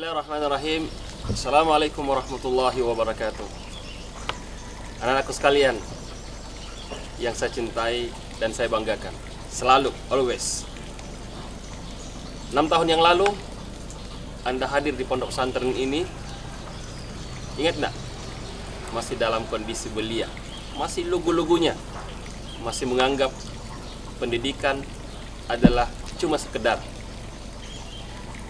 Bismillahirrahmanirrahim. Assalamualaikum warahmatullahi wabarakatuh. Anak-anakku sekalian yang saya cintai dan saya banggakan, selalu, always. 6 tahun yang lalu Anda hadir di pondok pesantren ini. Ingat enggak? Masih dalam kondisi belia, masih lugu-lugunya, masih menganggap pendidikan adalah cuma sekedar.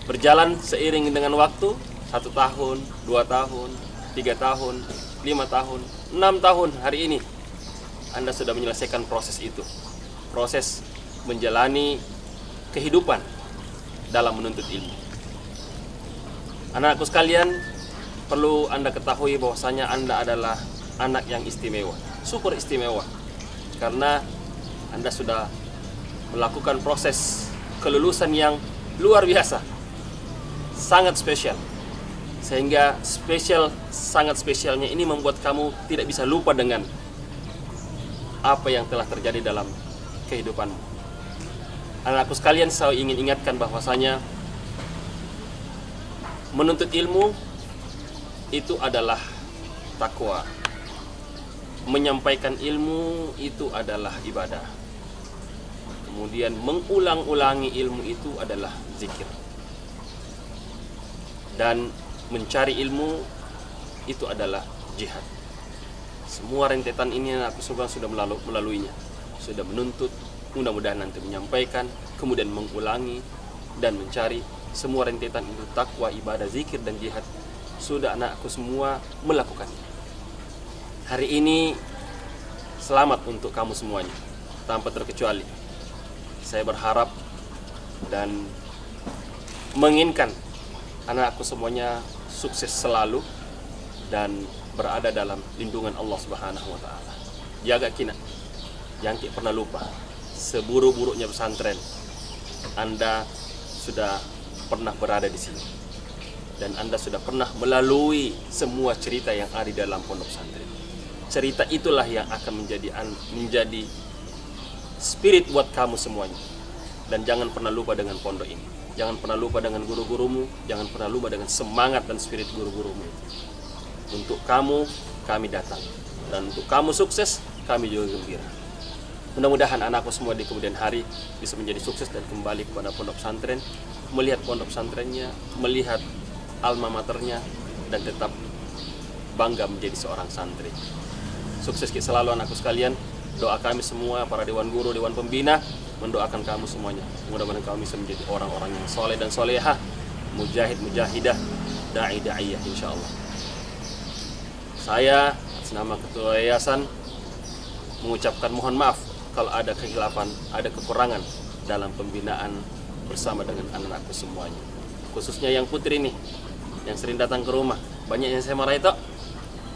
Berjalan seiring dengan waktu, 1 tahun, 2 tahun, 3 tahun, 5 tahun, 6 tahun hari ini Anda sudah menyelesaikan proses itu. Proses menjalani kehidupan dalam menuntut ilmu. Anak-anakku sekalian, perlu Anda ketahui bahwasanya Anda adalah anak yang istimewa, super istimewa. Karena Anda sudah melakukan proses kelulusan yang luar biasa, sangat spesial. Sehingga sangat spesialnya ini membuat kamu tidak bisa lupa dengan apa yang telah terjadi dalam kehidupanmu. Anak-anakku sekalian, saya ingin ingatkan bahwasanya menuntut ilmu itu adalah takwa. Menyampaikan ilmu itu adalah ibadah. Kemudian mengulang-ulangi ilmu itu adalah zikir. Dan mencari ilmu itu adalah jihad. Semua rentetan ini aku sudah melaluinya, sudah menuntut, mudah-mudahan nanti menyampaikan, kemudian mengulangi dan mencari. Semua rentetan itu takwa, ibadah, zikir dan jihad sudah anakku semua melakukan. Hari ini selamat untuk kamu semuanya tanpa terkecuali. Saya berharap dan menginginkan anak-anakku semuanya sukses selalu dan berada dalam lindungan Allah Subhanahu wa taala. Jaga kina. Jangan pernah lupa, seburuk-buruknya pesantren, Anda sudah pernah berada di sini. Dan Anda sudah pernah melalui semua cerita yang ada di dalam pondok pesantren. Cerita itulah yang akan menjadi spirit buat kamu semuanya. Dan jangan pernah lupa dengan pondok ini. Jangan pernah lupa dengan guru-gurumu, jangan pernah lupa dengan semangat dan spirit guru-gurumu. Untuk kamu, kami datang. Dan untuk kamu sukses, kami juga gembira. Mudah-mudahan anakku semua di kemudian hari bisa menjadi sukses dan kembali kepada pondok pesantren, melihat pondok pesantrennya, melihat alma maternya, dan tetap bangga menjadi seorang santri. Sukses selalu anakku sekalian. Doa kami semua, para dewan guru, dewan pembina, mendoakan kamu semuanya. Mudah-mudahan kamu bisa menjadi orang-orang yang soleh dan solehah, mujahid, mujahidah, da'i, da'iyah insyaallah. Saya atas nama Ketua Yayasan mengucapkan mohon maaf kalau ada kekhilafan, ada kekurangan dalam pembinaan bersama dengan anak-anakku semuanya. Khususnya yang putri nih, yang sering datang ke rumah. Banyak yang saya marah itu,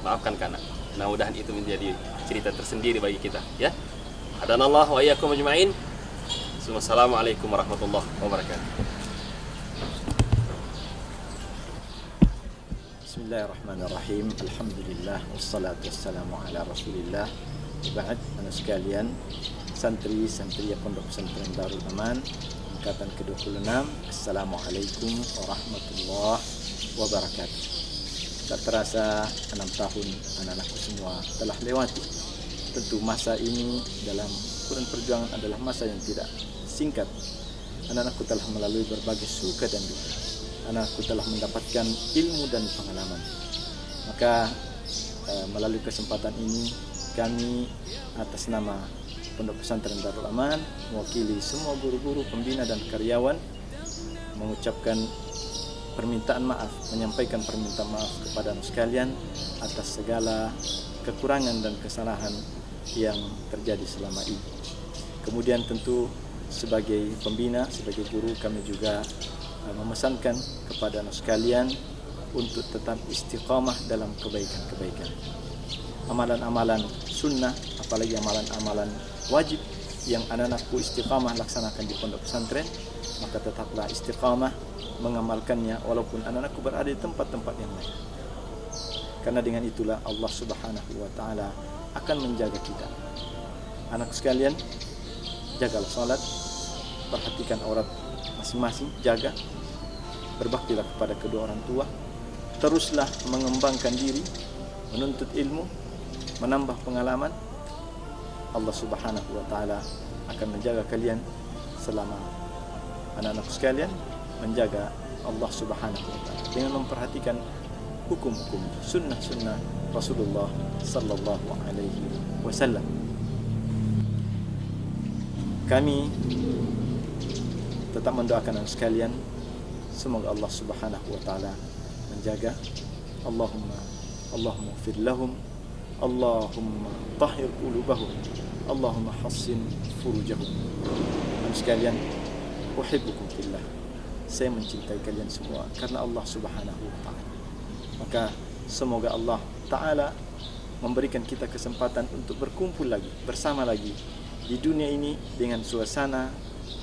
maafkan karena. Mudah-mudahan itu menjadi cerita tersendiri bagi kita, ya. Hadanallah wa iyyakum ajma'in. Assalamualaikum warahmatullahi wabarakatuh. Bismillahirrahmanirrahim. Alhamdulillah wassalatu wassalamu ala Rasulillah. Ba'd, anak sekalian, santri-santri Pondok Pesantren Darul Aman angkatan ke-26. Assalamualaikum warahmatullahi wabarakatuh. Tak terasa 6 tahun anak-anakku semua telah lewati. Tentu masa ini dalam kurun perjuangan adalah masa yang tidak singkat. Anak-anakku telah melalui berbagai suka dan duka. Anak-anakku telah mendapatkan ilmu dan pengalaman. Maka melalui kesempatan ini kami atas nama Pondok Pesantren Darul Aman mewakili semua guru-guru, pembina dan karyawan mengucapkan permintaan maaf, menyampaikan permintaan maaf kepada anda sekalian atas segala kekurangan dan kesalahan yang terjadi selama ini. Kemudian tentu sebagai pembina, sebagai guru, kami juga memesankan kepada anda sekalian untuk tetap istiqamah dalam kebaikan-kebaikan. Amalan-amalan sunnah, apalagi amalan-amalan wajib yang anak-anakku istiqamah laksanakan di pondok pesantren, maka tetaplah istiqamah mengamalkannya walaupun anak-anakku berada di tempat-tempat yang lain. Karena dengan itulah Allah Subhanahu wa taala akan menjaga kita. Anak sekalian, jagalah salat, perhatikan aurat masing-masing, jaga. berbaktilah kepada kedua orang tua, teruslah mengembangkan diri, menuntut ilmu, menambah pengalaman. Allah Subhanahu wa taala akan menjaga kalian selama anak-anak sekalian menjaga Allah Subhanahu wa taala dengan memperhatikan hukum-hukum sunnah-sunnah Rasulullah sallallahu alaihi wasallam. Kami tetap mendoakan anak sekalian, semoga Allah Subhanahu wa taala menjaga. Allahumma ighfir lahum, Allahumma tahhir qulubahum, Allahumma hassin furujahum. Anak sekalian, uhibbukum fillah. Saya mencintai kalian semua karena Allah Subhanahu wa taala. Maka semoga Allah taala memberikan kita kesempatan untuk berkumpul lagi, bersama lagi di dunia ini dengan suasana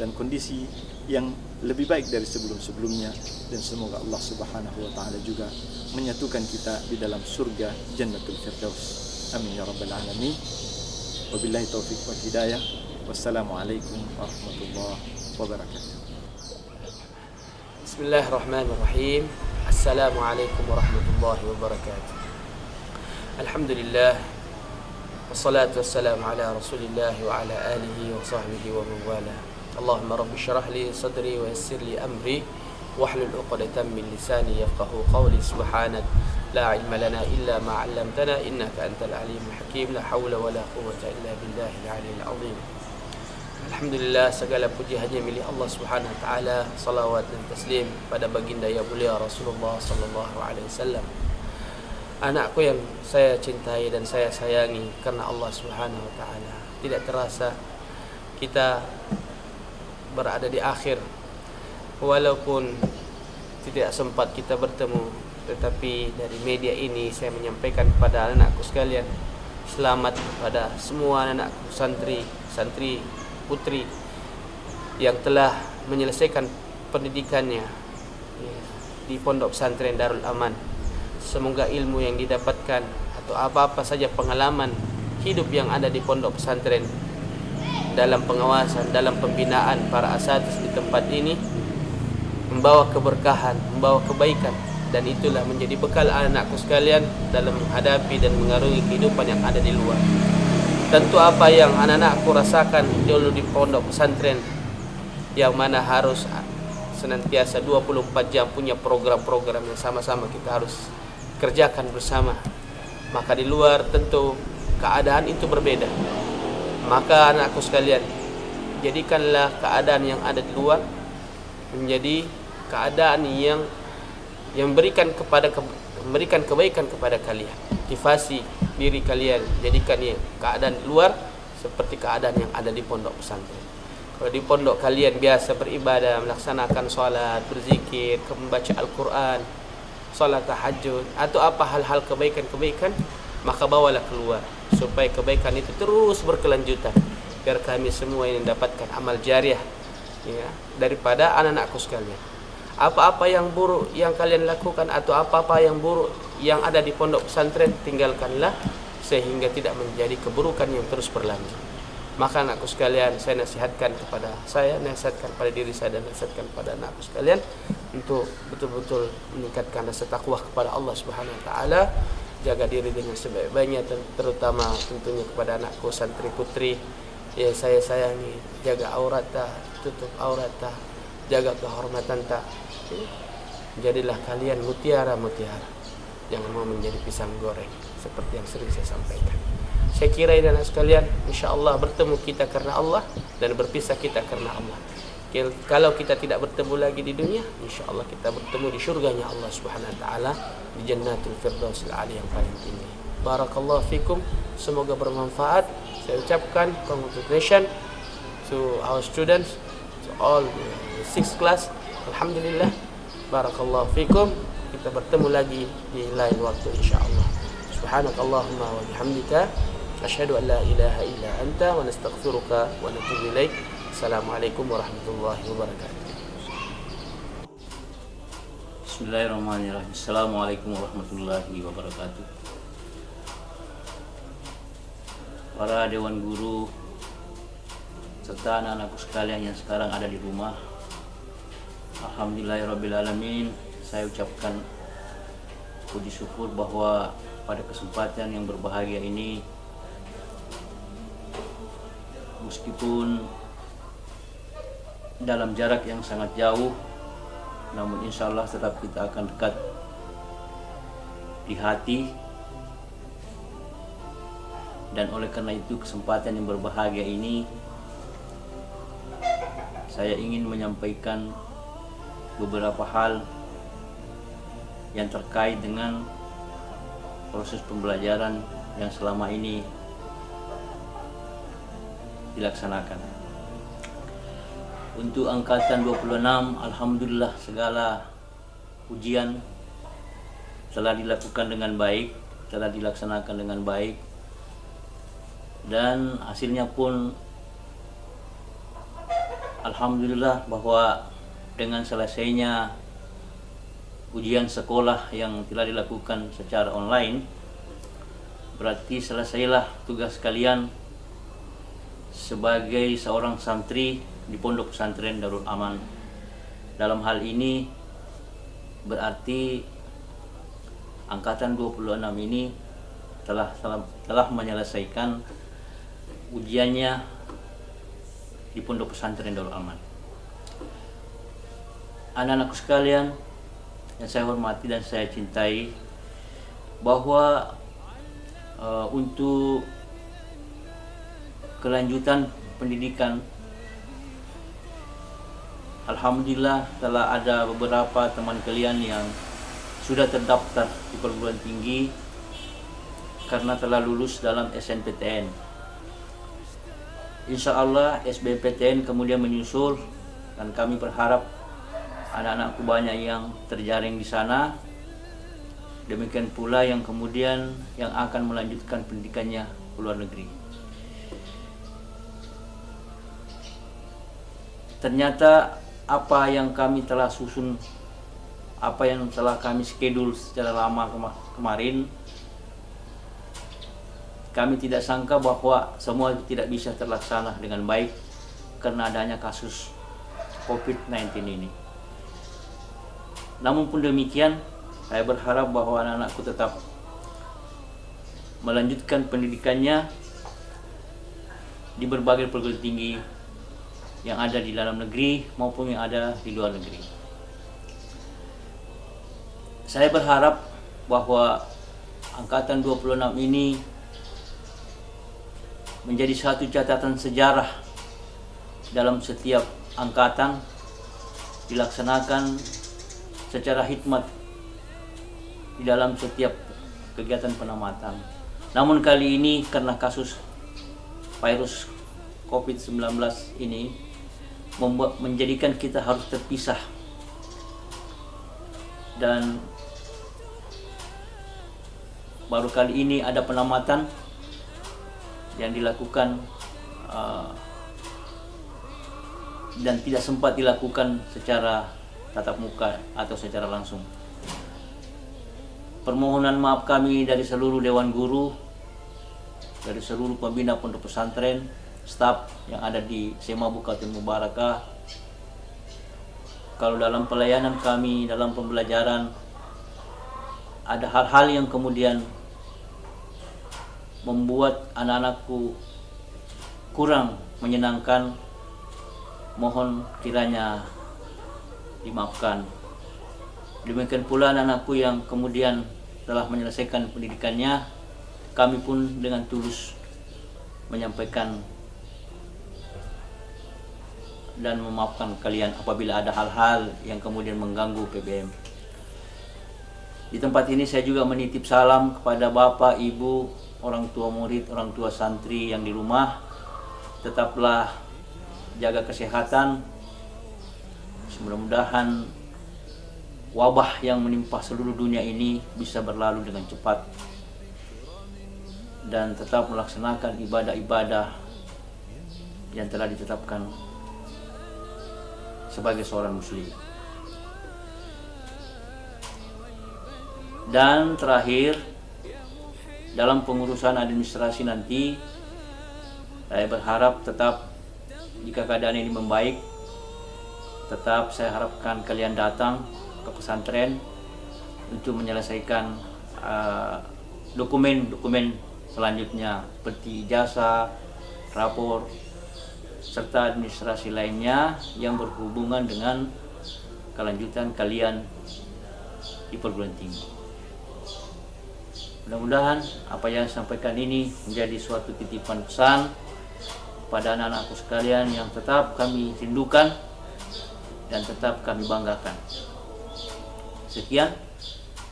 dan kondisi yang lebih baik dari sebelum-sebelumnya, dan semoga Allah Subhanahu wa taala juga menyatukan kita di dalam surga Jannatul Firdaus. Amin ya rabbal alamin. Wabillahi taufiq wal hidayah. Wassalamualaikum warahmatullahi wabarakatuh. Bismillahirrahmanirrahim. Assalamualaikum warahmatullahi wabarakatuh. Alhamdulillah, wassalatu wassalamu ala rasulillah wa ala alihi wa sahbihi wa man wala. Allahumma rabbi syrah li sadri wa yassir li amri wahlul 'uqdatam min lisani yafqahu qawli. Subhanak la ilma lana illa ma 'allamtana innaka antal alimul hakim. La haula wa la quwwata illa billahil aliyyil azim. Alhamdulillah, segala puji hanya milik Allah Subhanahu wa taala. Salawat dan taslim pada baginda yang mulia Rasulullah sallallahu alaihi wasallam. Anakku yang saya cintai dan saya sayangi karena Allah Subhanahu wa taala. Tidak terasa kita berada di akhir, walaupun tidak sempat kita bertemu, tetapi dari media ini saya menyampaikan kepada anakku sekalian, selamat kepada semua anakku santri putri yang telah menyelesaikan pendidikannya di Pondok Pesantren Darul Aman. Semoga ilmu yang didapatkan atau apa-apa saja pengalaman hidup yang ada di pondok pesantren, dalam pengawasan, dalam pembinaan para asatidz di tempat ini, membawa keberkahan, membawa kebaikan, dan itulah menjadi bekal anakku sekalian dalam menghadapi dan mengarungi kehidupan yang ada di luar. Tentu apa yang anak-anakku rasakan dulu di pondok pesantren, yang mana harus senantiasa 24 jam punya program-program yang sama-sama kita harus kerjakan bersama, maka di luar tentu keadaan itu berbeda. Maka anakku sekalian, jadikanlah keadaan yang ada di luar menjadi keadaan yang memberikan kebaikan kepada kalian. Motivasi diri kalian, jadikan keadaan di luar seperti keadaan yang ada di pondok pesantren. Kalau di pondok kalian biasa beribadah, melaksanakan sholat, berzikir, membaca Al-Quran, sholat tahajud, atau apa hal-hal kebaikan-kebaikan, maka bawalah keluar supaya kebaikan itu terus berkelanjutan, biar kami semua ini mendapatkan amal jariah daripada anak-anakku sekalian. Apa-apa yang buruk yang kalian lakukan atau apa-apa yang buruk yang ada di pondok pesantren, tinggalkanlah sehingga tidak menjadi keburukan yang terus berlanjut. Maka anakku sekalian, saya nasihatkan pada diri saya dan nasihatkan pada anakku sekalian untuk betul-betul meningkatkan rasa takwa kepada Allah Subhanahu wa taala, jaga diri dengan sebaik-baiknya, terutama tentunya kepada anakku santri putri yang saya sayangi, jaga auratah, tutup auratah, jaga kehormatan tak. Jadilah kalian mutiara-mutiara, jangan mau menjadi pisang goreng seperti yang sering saya sampaikan. Saya kira ini anak sekalian, insya-Allah bertemu kita karena Allah dan berpisah kita karena Allah. Kalau kita tidak bertemu lagi di dunia, insya-Allah kita bertemu di surganya Allah Subhanahu wa taala, di Jannatul Firdaus al-A'la yang paling tinggi. Barakallahu fikum, semoga bermanfaat. Saya ucapkan congratulations to our students, to all the 6th class. Alhamdulillah, barakallahu fikum. Kita bertemu lagi di lain waktu insyaallah. Subhanakallahumma wa bihamdika asyhadu an la ilaha illa anta wa nastaghfiruka wa natubu ilaik. Assalamualaikum warahmatullahi wabarakatuh. Bismillahirrahmanirrahim. Assalamualaikum warahmatullahi wabarakatuh. Para dewan guru serta anak-anakku sekalian yang sekarang ada di rumah, Alhamdulillahirrabbilalamin. Saya ucapkan puji syukur bahwa pada kesempatan yang berbahagia ini, meskipun dalam jarak yang sangat jauh, namun insya Allah tetap kita akan dekat di hati. Dan oleh karena itu, kesempatan yang berbahagia ini saya ingin menyampaikan beberapa hal yang terkait dengan proses pembelajaran yang selama ini dilaksanakan. Untuk angkatan 26, alhamdulillah segala ujian telah dilakukan dengan baik, telah dilaksanakan dengan baik, dan hasilnya pun alhamdulillah bahwa dengan selesainya ujian sekolah yang telah dilakukan secara online, berarti selesailah tugas kalian sebagai seorang santri di Pondok Pesantren Darul Aman. Dalam hal ini berarti angkatan 26 ini telah menyelesaikan ujiannya di Pondok Pesantren Darul Aman. Anak-anakku sekalian yang saya hormati dan saya cintai, bahwa untuk kelanjutan pendidikan, alhamdulillah telah ada beberapa teman kalian yang sudah terdaftar di perguruan tinggi karena telah lulus dalam SNPTN. Insya Allah SBMPTN kemudian menyusul, dan kami berharap anak-anakku banyak yang terjaring di sana. Demikian pula yang kemudian yang akan melanjutkan pendidikannya ke luar negeri. Ternyata apa yang kami telah susun, apa yang telah kami schedule secara lama kemarin, kami tidak sangka bahwa semua tidak bisa terlaksana dengan baik karena adanya kasus COVID-19 ini. Namun pun demikian, saya berharap bahwa anak-anakku tetap melanjutkan pendidikannya di berbagai perguruan tinggi yang ada di dalam negeri maupun yang ada di luar negeri. Saya berharap bahwa angkatan 26 ini menjadi satu catatan sejarah dalam setiap angkatan, dilaksanakan secara hikmat di dalam setiap kegiatan penamatan. Namun kali ini karena kasus virus COVID-19 ini menjadikan kita harus terpisah, dan baru kali ini ada penamatan yang dilakukan dan tidak sempat dilakukan secara tatap muka atau secara langsung. Permohonan maaf kami dari seluruh Dewan Guru, dari seluruh pembina pondok pesantren, staf yang ada di SMA Bukatul Mubarakah. Kalau dalam pelayanan kami, dalam pembelajaran, ada hal-hal yang kemudian membuat anak-anakku kurang menyenangkan, mohon kiranya dimaafkan. Demikian pula anak-anakku yang kemudian telah menyelesaikan pendidikannya, kami pun dengan tulus menyampaikan dan memaafkan kalian apabila ada hal-hal yang kemudian mengganggu PBM. Di tempat ini saya juga menitip salam kepada Bapak, Ibu, orang tua murid, orang tua santri yang di rumah. Tetaplah jaga kesehatan. Mudah-mudahan wabah yang menimpa seluruh dunia ini bisa berlalu dengan cepat, dan tetap melaksanakan ibadah-ibadah yang telah ditetapkan sebagai seorang muslim. Dan terakhir, dalam pengurusan administrasi nanti, saya berharap tetap jika keadaan ini membaik, tetap saya harapkan kalian datang ke pesantren untuk menyelesaikan dokumen-dokumen selanjutnya seperti ijazah, rapor, serta administrasi lainnya yang berhubungan dengan kelanjutan kalian di perguruan tinggi. Mudah-mudahan apa yang saya sampaikan ini menjadi suatu titipan pesan pada anak-anakku sekalian yang tetap kami rindukan dan tetap kami banggakan. Sekian,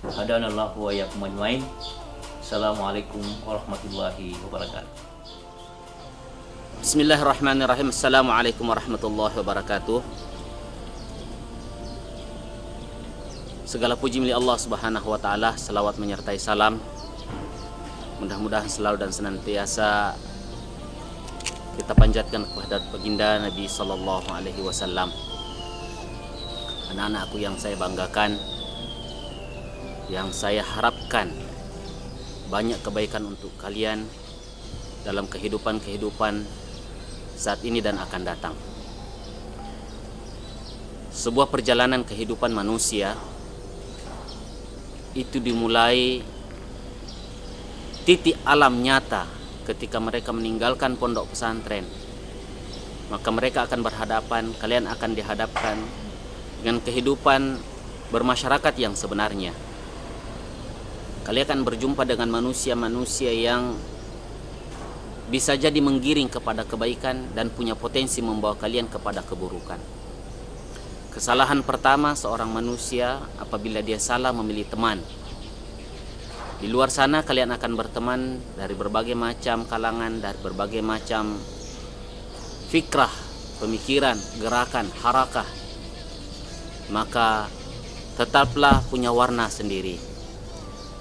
hadanallahu wa iyyakum ajmain. Assalamualaikum warahmatullahi wabarakatuh. Bismillahirrahmanirrahim. Assalamualaikum warahmatullahi wabarakatuh. Segala puji milik Allah Subhanahu wa taala, selawat menyertai salam mudah-mudahan selalu dan senantiasa kita panjatkan kepada baginda Nabi sallallahu alaihi wasallam. Anak-anakku yang saya banggakan, yang saya harapkan banyak kebaikan untuk kalian dalam kehidupan saat ini dan akan datang. Sebuah perjalanan kehidupan manusia itu dimulai titik alam nyata ketika mereka meninggalkan pondok pesantren. Maka mereka akan berhadapan, kalian akan dihadapkan dengan kehidupan bermasyarakat yang sebenarnya. Kalian akan berjumpa dengan manusia-manusia yang bisa jadi menggiring kepada kebaikan dan punya potensi membawa kalian kepada keburukan. Kesalahan pertama seorang manusia apabila dia salah memilih teman. Di luar sana kalian akan berteman dari berbagai macam kalangan, dari berbagai macam fikrah, pemikiran, gerakan, harakah. Maka tetaplah punya warna sendiri.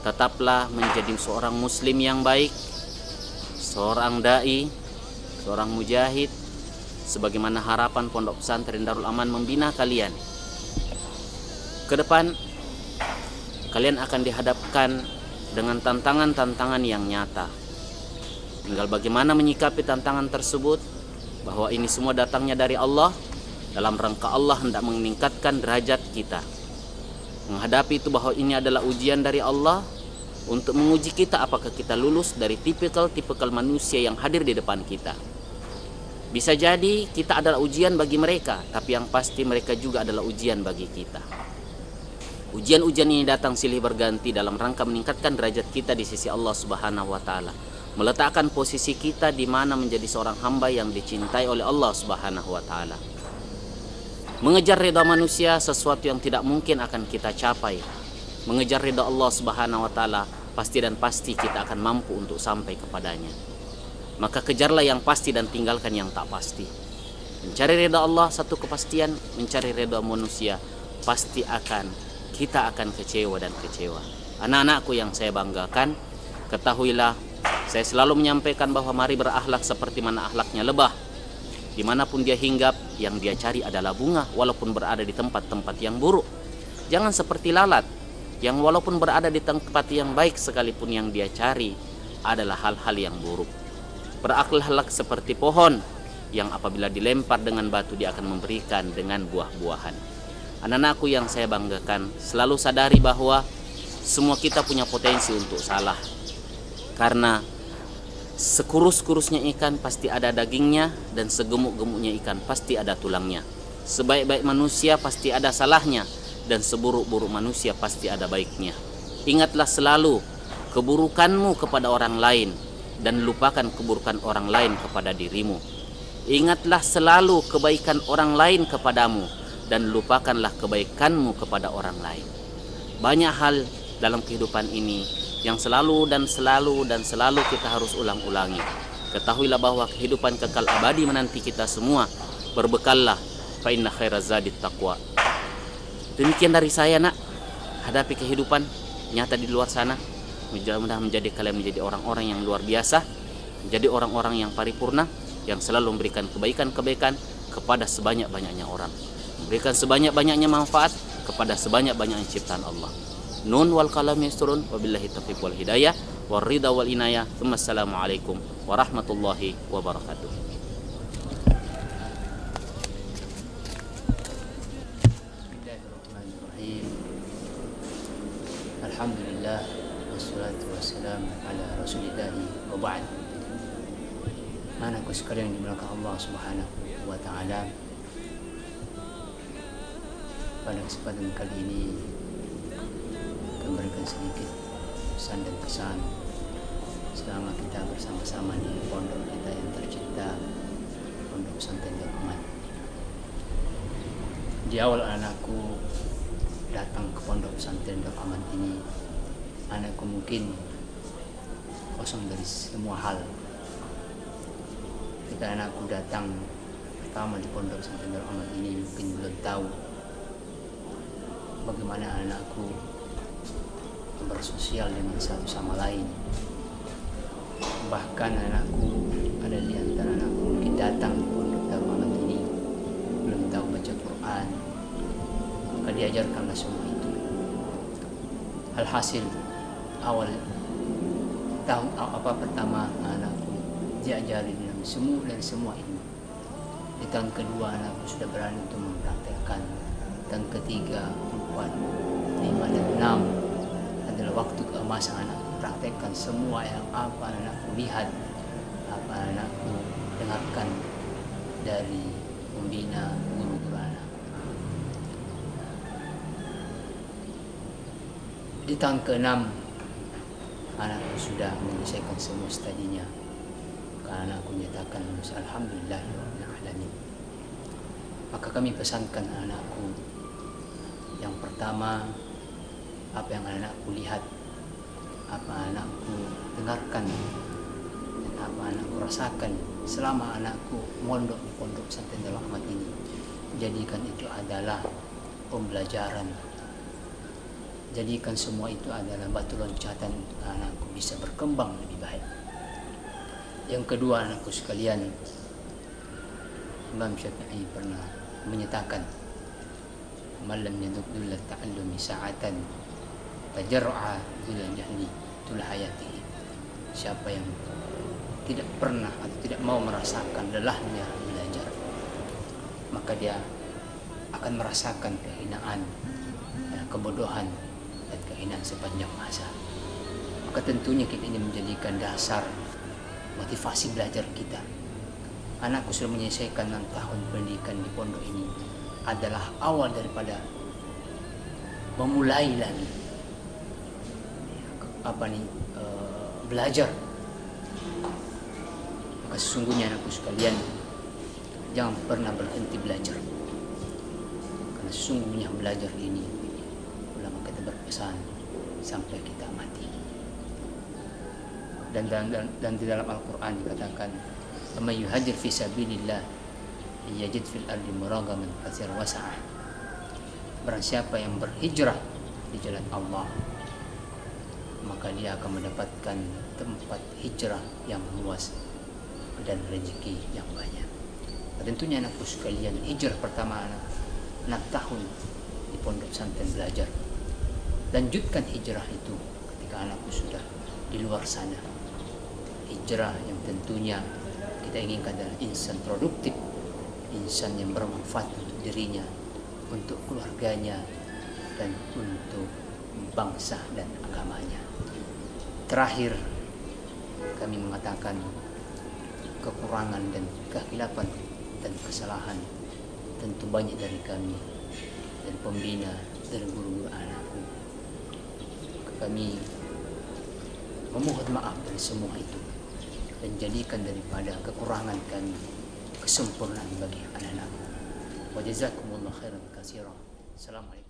Tetaplah menjadi seorang muslim yang baik, seorang dai, seorang mujahid, sebagaimana harapan Pondok Pesantren Darul Aman membina kalian. Ke depan kalian akan dihadapkan dengan tantangan-tantangan yang nyata. Tinggal bagaimana menyikapi tantangan tersebut, bahwa ini semua datangnya dari Allah, dalam rangka Allah hendak meningkatkan derajat kita. Menghadapi itu bahwa ini adalah ujian dari Allah untuk menguji kita apakah kita lulus dari tipikal manusia yang hadir di depan kita. Bisa jadi kita adalah ujian bagi mereka, tapi yang pasti mereka juga adalah ujian bagi kita. Ujian-ujian ini datang silih berganti dalam rangka meningkatkan derajat kita di sisi Allah Subhanahu wa taala, meletakkan posisi kita di mana menjadi seorang hamba yang dicintai oleh Allah Subhanahu wa taala. Mengejar ridha manusia sesuatu yang tidak mungkin akan kita capai. Mengejar ridha Allah Subhanahu wa taala pasti dan pasti kita akan mampu untuk sampai kepadanya. Maka kejarlah yang pasti dan tinggalkan yang tak pasti. Mencari ridha Allah satu kepastian, mencari ridha manusia pasti kita akan kecewa dan kecewa. Anak-anakku yang saya banggakan, ketahuilah saya selalu menyampaikan bahwa mari berakhlak seperti mana akhlaknya lebah. Dimanapun dia hinggap, yang dia cari adalah bunga walaupun berada di tempat-tempat yang buruk. Jangan seperti lalat yang walaupun berada di tempat yang baik sekalipun yang dia cari adalah hal-hal yang buruk. Berakhlak seperti pohon yang apabila dilempar dengan batu dia akan memberikan dengan buah-buahan. Anak-anakku yang saya banggakan, selalu sadari bahwa semua kita punya potensi untuk salah. Karena sekurus-kurusnya ikan pasti ada dagingnya, dan segemuk-gemuknya ikan pasti ada tulangnya. Sebaik-baik manusia pasti ada salahnya, dan seburuk-buruk manusia pasti ada baiknya. Ingatlah selalu keburukanmu kepada orang lain, dan lupakan keburukan orang lain kepada dirimu. Ingatlah selalu kebaikan orang lain kepadamu, dan lupakanlah kebaikanmu kepada orang lain. Banyak hal dalam kehidupan ini yang selalu kita harus ulang-ulangi. Ketahuilah bahwa kehidupan kekal abadi menanti kita semua. Berbekallah, fa inna khairaz zadit taqwa. Demikian dari saya, nak. Hadapi kehidupan nyata di luar sana. Mudah-mudahan menjadi kalian menjadi orang-orang yang luar biasa, menjadi orang-orang yang paripurna, yang selalu memberikan kebaikan-kebaikan kepada sebanyak-banyaknya orang, memberikan sebanyak-banyaknya manfaat kepada sebanyak-banyaknya ciptaan Allah. Nun wal qalam yasturun, wabillahi taufiq wal hidayah, war ridha wal inayah. Wassalamualaikum warahmatullahi wabarakatuh. Alhamdulillah wassalatu wassalamu ala Rasulillah wa ba'd. Anakku sekalian yang dimuliakan Allah Subhanahu wa taala. Pada kesempatan kali ini akan memberikan sedikit pesan dan kesan selama kita bersama-sama di pondok kita yang tercinta, Pondok Pesantren Darul Aman. Di awal anakku datang ke Pondok Pesantren Darul Aman ini, anakku mungkin kosong dari semua hal. Ketika anakku datang pertama di Pondok Pesantren Darul Aman ini, mungkin belum tahu bagaimana anakku bersosial dengan satu sama lain. Bahkan anakku, ada di antara anakku mungkin datang di Pondok Darul Aman ini belum tahu baca Quran, maka diajarkanlah semua itu. Alhasil awal tahun pertama anakku diajari dengan semua ilmu. Di tahun kedua anakku sudah berani untuk mempraktekkan. Dan ketiga, 4, 5 dan 6 adalah waktu keemasan anakku praktekkan semua yang apa anakku lihat, apa anakku dengarkan dari pembina guru-guru anakku. Di tahun ke-6 anakku sudah menyelesaikan semua studinya, karena anakku nyatakan lulus. Alhamdulillah rabbil alamin. Maka kami pesankan anakku, yang pertama, apa yang anakku lihat, apa anakku dengarkan, dan apa anakku rasakan selama anakku mondok di Pondok Pesantren Darul Aman ini, jadikan itu adalah pembelajaran. Jadikan semua itu adalah batu loncatan untuk anakku bisa berkembang lebih baik. Yang kedua, anakku sekalian, Imam Syafi'i pernah menyatakan, "Man lam yaduk dulla ta'allumi sa'atan tajarra'a dulla jahli tul hayatihi." Siapa yang tidak pernah atau tidak mau merasakan lelahnya belajar, maka dia akan merasakan kehinaan, kebodohan dan kehinaan sepanjang masa. Maka tentunya kita ini menjadikan dasar motivasi belajar kita. Anakku sudah menyelesaikan 6 tahun pendidikan di pondok ini, adalah awal daripada memulai lagi belajar. Maka sesungguhnya anakku sekalian, jangan pernah berhenti belajar, karena sesungguhnya belajar ini, ulama kita berpesan, sampai kita mati. Dan di dalam Al-Quran dikatakan, "Man yuhajir fi sabilillah yajid fil ardi muragaman katsiran wasa'ah." Barang siapa yang berhijrah di jalan Allah, maka dia akan mendapatkan tempat hijrah yang luas dan rezeki yang banyak. Tentunya anakku sekalian, hijrah pertama anak 6 tahun di Pondok Pesantren belajar. Lanjutkan hijrah itu ketika anakku sudah di luar sana. Hijrah yang tentunya kita inginkan adalah insan produktif, insan yang bermanfaat untuk dirinya, untuk keluarganya, dan untuk bangsa dan agamanya. Terakhir, kami mengatakan kekurangan dan kekhilafan dan kesalahan tentu banyak dari kami, dari pembina, dari guru-guru anakku. Kami memohon maaf dari semua itu dan jadikan daripada kekurangan kami kesempurnaan bagi anak-anakku. Wa jazakumullahu khairan katsiran. Assalamualaikum.